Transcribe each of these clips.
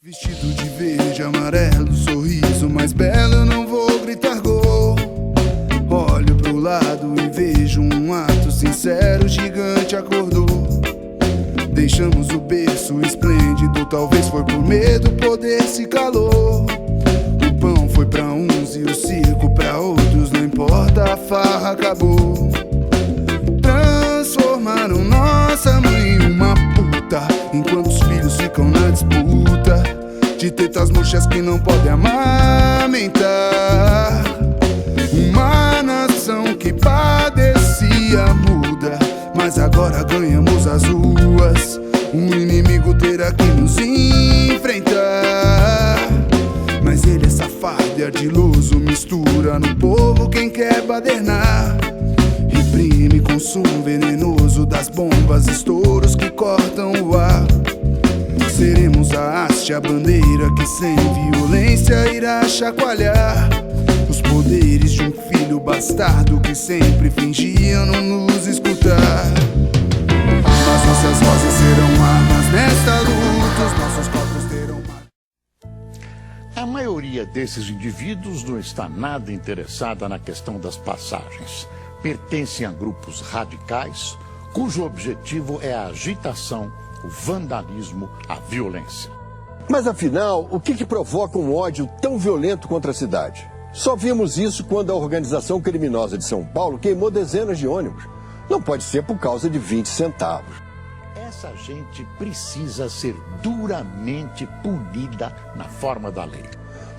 Vestido de verde, amarelo, sorriso mais belo, eu não vou gritar gol. Olho pro lado e vejo um ato sincero, gigante acordou. Deixamos o berço esplêndido, talvez foi por medo, poder se calou. O pão foi pra uns e o circo pra outros, não importa, a farra acabou. Transformaram nossa mãe em uma puta, enquanto os filhos ficam na disputa de tetas murchas que não podem amamentar. Uma nação que padecia muda, mas agora ganhamos as ruas. Um inimigo terá que nos enfrentar. Mas ele é safado e ardiloso, mistura no povo quem quer badernar. Reprime consumo venenoso das bombas, estouros que cortam o ar. Seremos a haste, a bandeira que sem violência irá chacoalhar os poderes de um filho bastardo que sempre fingia não nos escutar. Mas nossas vozes serão armas nesta luta, os nossos corpos terão mais. A maioria desses indivíduos não está nada interessada na questão das passagens. Pertencem a grupos radicais, cujo objetivo é a agitação, o vandalismo, a violência. Mas afinal, o que provoca um ódio tão violento contra a cidade? Só vimos isso quando a organização criminosa de São Paulo queimou dezenas de ônibus. Não pode ser por causa de 20 centavos. Essa gente precisa ser duramente punida na forma da lei.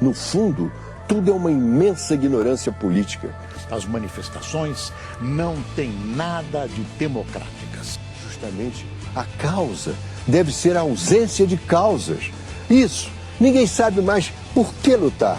No fundo, tudo é uma imensa ignorância política. As manifestações não têm nada de democráticas. Justamente a causa deve ser a ausência de causas. Isso, ninguém sabe mais por que lutar.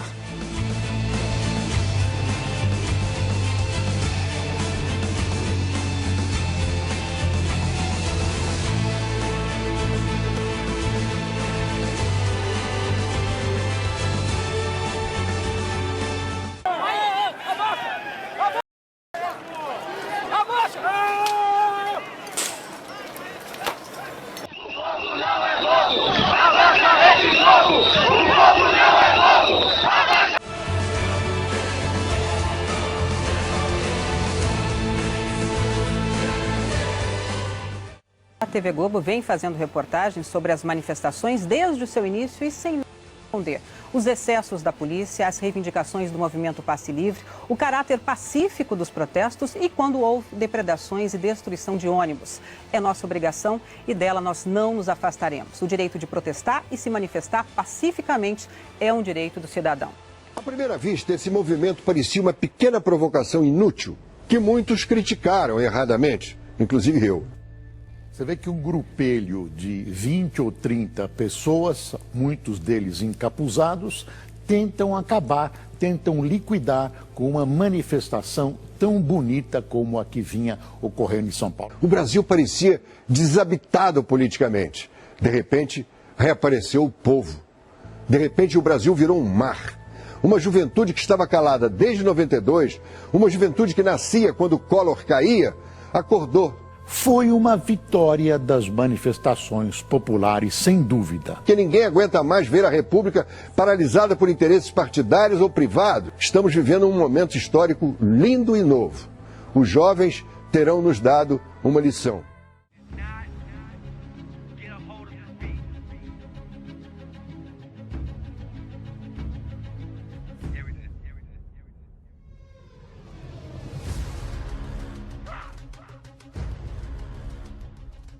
A TV Globo vem fazendo reportagens sobre as manifestações desde o seu início e sem responder. Os excessos da polícia, as reivindicações do movimento Passe Livre, o caráter pacífico dos protestos e quando houve depredações e destruição de ônibus. É nossa obrigação e dela nós não nos afastaremos. O direito de protestar e se manifestar pacificamente é um direito do cidadão. À primeira vista, esse movimento parecia uma pequena provocação inútil, que muitos criticaram erradamente, inclusive eu. Você vê que um grupelho de 20 ou 30 pessoas, muitos deles encapuzados, tentam acabar, tentam liquidar com uma manifestação tão bonita como a que vinha ocorrendo em São Paulo. O Brasil parecia desabitado politicamente. De repente, reapareceu o povo. De repente, o Brasil virou um mar. Uma juventude que estava calada desde 92, uma juventude que nascia quando o Collor caía, acordou. Foi uma vitória das manifestações populares, sem dúvida. Que ninguém aguenta mais ver a República paralisada por interesses partidários ou privados. Estamos vivendo um momento histórico lindo e novo. Os jovens terão nos dado uma lição.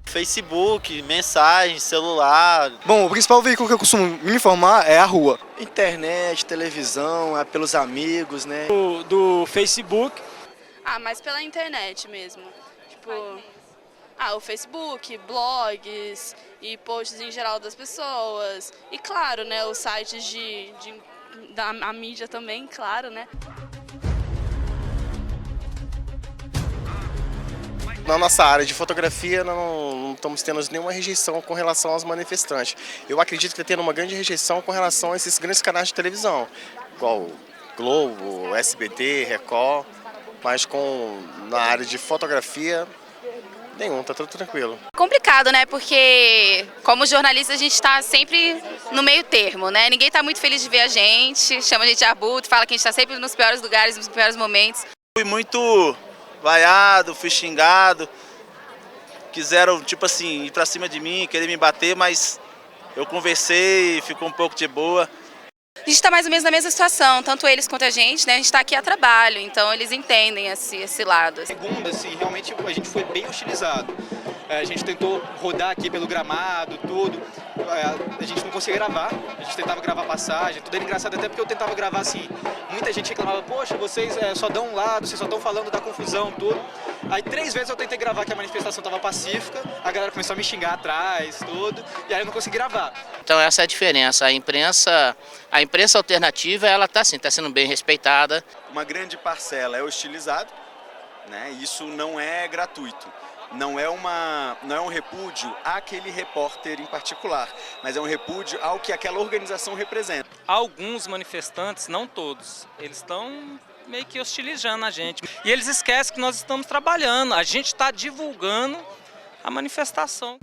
Facebook, mensagem, celular. Bom, o principal veículo que eu costumo me informar é a rua. Internet, televisão, é pelos amigos, né? Do Facebook. Mas pela internet mesmo. Tipo, o Facebook, blogs e posts em geral das pessoas. E claro, né, os sites da mídia também, claro, né? Na nossa área de fotografia não estamos tendo nenhuma rejeição com relação aos manifestantes. Eu acredito que está tendo uma grande rejeição com relação a esses grandes canais de televisão, igual Globo, SBT, Record, mas na área de fotografia Nenhum, tá tudo tranquilo. Complicado, né? Porque como jornalista a gente está sempre no meio termo, né? Ninguém está muito feliz de ver a gente, chama a gente de arbuto, fala que a gente está sempre nos piores lugares, nos piores momentos. Fui muito vaiado, fui xingado, quiseram, tipo assim, ir pra cima de mim, querer me bater, mas eu conversei e ficou um pouco de boa. A gente está mais ou menos na mesma situação, tanto eles quanto a gente, né? A gente está aqui a trabalho, então eles entendem esse lado. Segunda, assim, realmente a gente foi bem hostilizado. A gente tentou rodar aqui pelo gramado, tudo. A gente não conseguia gravar, a gente tentava gravar passagem, tudo era engraçado até porque eu tentava gravar assim. Muita gente reclamava, poxa, vocês só dão um lado, vocês só estão falando da confusão, tudo. Aí 3 vezes eu tentei gravar que a manifestação estava pacífica, a galera começou a me xingar atrás, tudo, e aí eu não consegui gravar. Então essa é a diferença, a imprensa alternativa, ela está sendo bem respeitada. Uma grande parcela é hostilizada, né? Isso não é gratuito. Não é um repúdio àquele repórter em particular, mas é um repúdio ao que aquela organização representa. Alguns manifestantes, não todos, eles estão meio que hostilizando a gente. E eles esquecem que nós estamos trabalhando, a gente está divulgando a manifestação.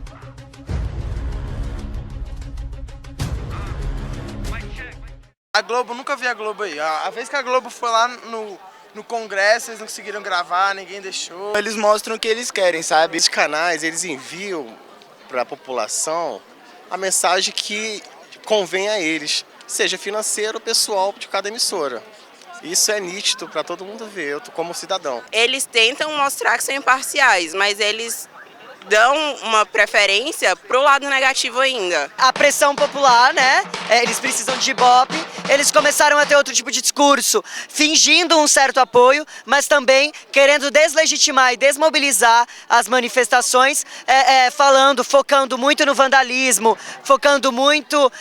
A Globo, nunca vi a Globo aí. A vez que a Globo foi lá no Congresso, eles não conseguiram gravar, ninguém deixou. Eles mostram o que eles querem, sabe? Esses canais, eles enviam para a população a mensagem que convém a eles, seja financeiro ou pessoal de cada emissora. Isso é nítido para todo mundo ver, eu como cidadão. Eles tentam mostrar que são imparciais, mas eles dão uma preferência pro lado negativo ainda. A pressão popular, né? Eles precisam de ibope. Eles começaram a ter outro tipo de discurso, fingindo um certo apoio, mas também querendo deslegitimar e desmobilizar as manifestações, focando muito no vandalismo, focando muito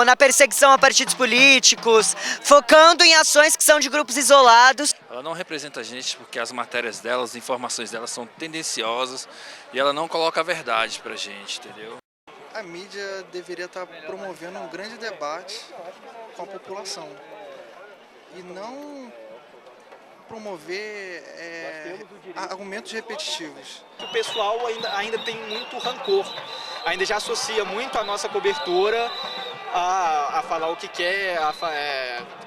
na perseguição a partidos políticos, focando em ações que são de grupos isolados. Ela não representa a gente porque as matérias delas, as informações delas são tendenciosas e ela não coloca a verdade pra gente, entendeu? A mídia deveria estar promovendo um grande debate com a população e não promover argumentos repetitivos. O pessoal ainda tem muito rancor, ainda já associa muito a nossa cobertura a falar o que quer,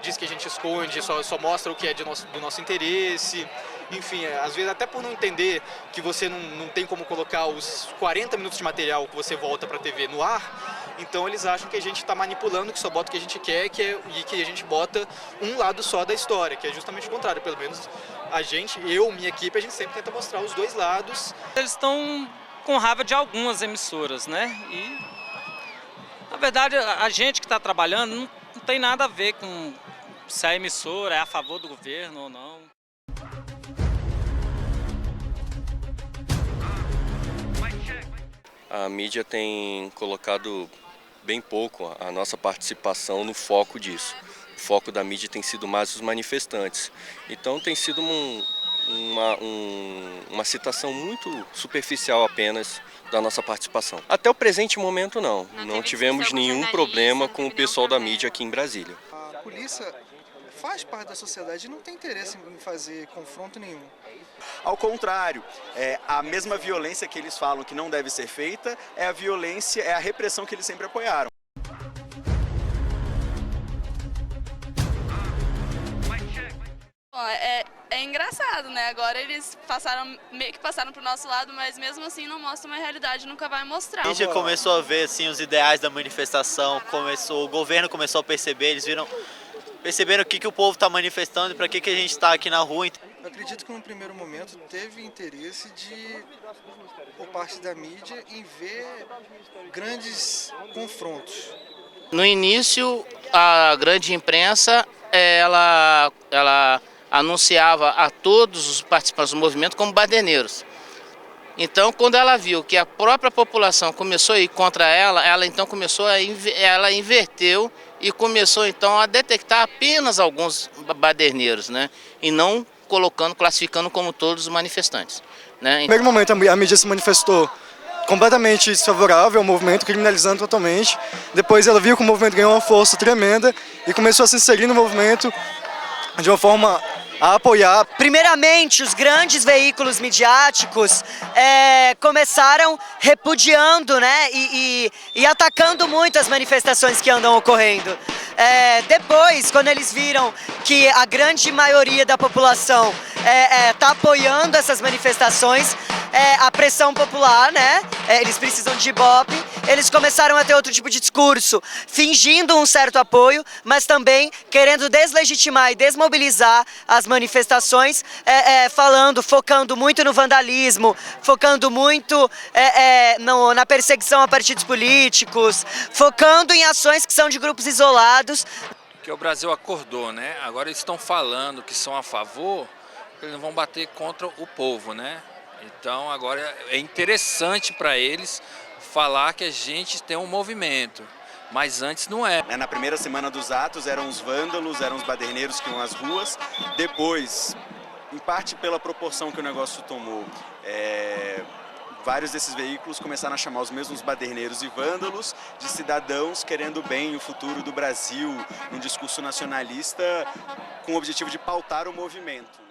diz que a gente esconde, só mostra o que é do nosso interesse. Enfim, às vezes até por não entender que você não tem como colocar os 40 minutos de material que você volta para a TV no ar, então eles acham que a gente está manipulando, que só bota o que a gente quer e que a gente bota um lado só da história, que é justamente o contrário. Pelo menos minha equipe, a gente sempre tenta mostrar os dois lados. Eles estão com raiva de algumas emissoras, né? E, na verdade, a gente que está trabalhando não tem nada a ver com se a emissora é a favor do governo ou não. A mídia tem colocado bem pouco a nossa participação no foco disso. O foco da mídia tem sido mais os manifestantes. Então tem sido uma citação muito superficial apenas da nossa participação. Até o presente momento não tivemos nenhum problema com o pessoal da mídia aqui em Brasília. A polícia faz parte da sociedade e não tem interesse em fazer confronto nenhum. Ao contrário, a mesma violência que eles falam que não deve ser feita é a violência, é a repressão que eles sempre apoiaram. Bom, é engraçado, né? Agora eles meio que passaram pro nosso lado, mas mesmo assim não mostram uma realidade, nunca vai mostrar. A gente começou a ver assim, os ideais da manifestação, o governo começou a perceber, eles perceberam o que o povo está manifestando e para que a gente está aqui na rua. Eu acredito que no primeiro momento teve interesse por parte da mídia em ver grandes confrontos. No início, a grande imprensa, ela anunciava a todos os participantes do movimento como baderneiros. Então, quando ela viu que a própria população começou a ir contra ela então ela inverteu e começou então a detectar apenas alguns baderneiros, né? E não classificando como todos os manifestantes, né? No primeiro momento a mídia se manifestou completamente desfavorável ao movimento, criminalizando totalmente. Depois ela viu que o movimento ganhou uma força tremenda e começou a se inserir no movimento de uma forma a apoiar. Primeiramente, os grandes veículos midiáticos começaram repudiando, né, e atacando muito as manifestações que andam ocorrendo. Depois, quando eles viram que a grande maioria da população está apoiando essas manifestações, a pressão popular, né, eles precisam de ibope, eles começaram a ter outro tipo de discurso, fingindo um certo apoio, mas também querendo deslegitimar e desmobilizar as manifestações, focando muito no vandalismo, focando muito na perseguição a partidos políticos, focando em ações que são de grupos isolados. Que o Brasil acordou, né? Agora eles estão falando que são a favor, eles não vão bater contra o povo, né? Então agora é interessante para eles falar que a gente tem um movimento, mas antes não é. Na primeira semana dos atos eram os vândalos, eram os baderneiros que iam às ruas. Depois, em parte pela proporção que o negócio tomou, vários desses veículos começaram a chamar os mesmos baderneiros e vândalos de cidadãos querendo bem o futuro do Brasil, num discurso nacionalista com o objetivo de pautar o movimento.